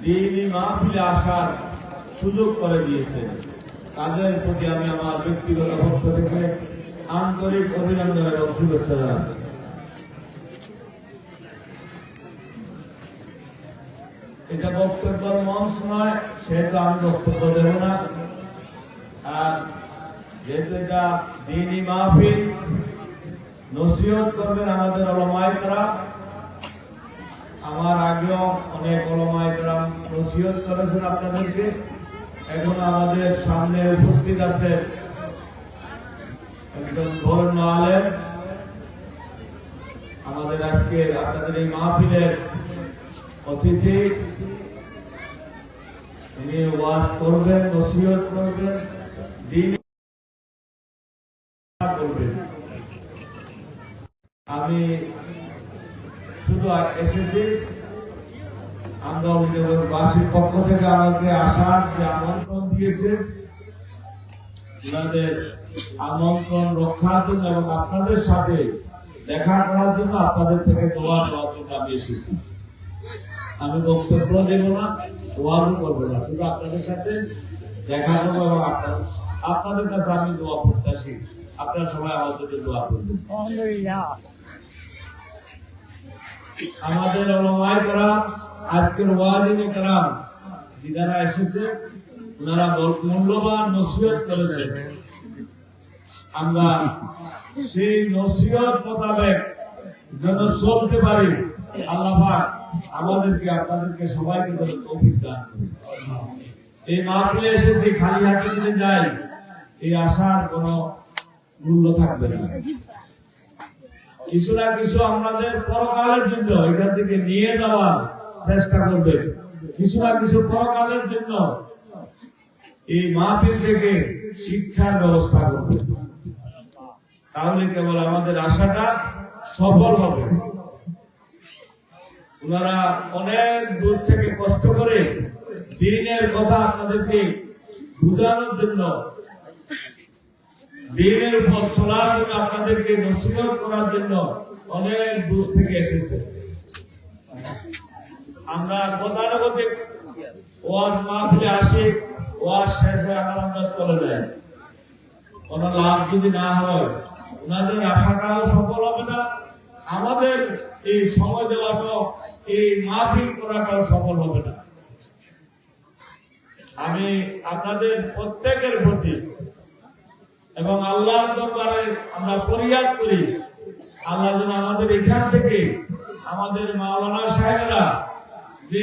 দ্বীনি মাহফিলে আসার সুযোগ করে দিয়েছে। তাদের প্রতি আমি আমার ব্যক্তিগত পক্ষ থেকে আন্তরিক অভিনন্দন এবং শুভেচ্ছা জানাচ্ছি। এটা বক্তব্যের মঞ্চ নয়, সেহেতু আমি বক্তব্য দেব না। আর যেহেতু এটা দ্বীনি মাহফিল, নসিহত করবেন আমাদের উলামায়ে কেরাম। আমার আগেও অনেক উলামায়ে কেরাম নসিহত করেছেন আপনাদেরকে। এখন আমাদের সামনে উপস্থিত আছে একজন বরেণ্য আলেম, আমাদের আজকে আপনাদের এই মাহফিলের অতিথি। তিনি ওয়াজ করবেন, নসিহত করবেন, দ্বীনি করবেন। আমি শুধু এসেছি, আমরা বাসীর পক্ষ থেকে আমাকে আসার যে আমন্ত্রণ দিয়েছে, আপনাদের আমন্ত্রণ রক্ষার জন্য এবং আপনাদের সাথে দেখা করার জন্য, আপনাদের থেকে দোয়া দেওয়ার জন্য আমি এসেছি। আমি বক্তব্য দেব না, দোয়াও করবো না, শুধু আপনাদের সাথে দেখা করবো এবং আপনাদের কাছে আমি দোয়া প্রত্যাশী। আপনারা সবাই আমার জন্য দোয়া করবেন। আমাদের উলামায়ে কেরাম, আজকের ওয়াজিনে কেরাম যারা এসেছে, ওনারা মূল্যবান নসিহত করেছেন। আমরা সেই নসিহত মোতাবেক যেন চলতে পারি, আল্লাহ পাক আমাদেরকে আপনাদেরকে সবাইকে তৌফিক দান করুন। এই মাহফিলে এসেছি, খালি হাতে যদি যাই, এই আশার কোনো মূল্য থাকবে না। কিছু না কিছু আমাদের পরকালের জন্য এখান থেকে নিয়ে যাওয়ার চেষ্টা করবে, কিছু না কিছু পরকালের জন্য এই মাহফিল থেকে শিক্ষার ব্যবস্থা করবে। তাহলে কেবল আমাদের আশাটা সফল হবে। ওনারা অনেক দূর থেকে কষ্ট করে দ্বীনের কথা আপনাদেরকে বোঝানোর জন্য, দ্বীনের উপর চলার জন্য, আপনাদেরকে নসিহত করার জন্য অনেক দূর থেকে এসেছে। আমরা গতানুগতিক ওয়াজ মাহফিলে আসি, ওয়াজ শেষ হয়ে আমরা চলে যাই। কোন লাভ যদি না হয়, ওনাদের আশাটাও সফল হবে না, আমাদের এই সময় দেওয়াটাও, এই মাহফিল করাটাও সফল হবে না। আমি আপনাদের প্রত্যেকের প্রতি এবং আল্লাহর দরবারে আমরা ফরিয়াদ করি, আল্লাহ যেন আমাদের এখান থেকে আমাদের মাওলানা সাহেবরা যে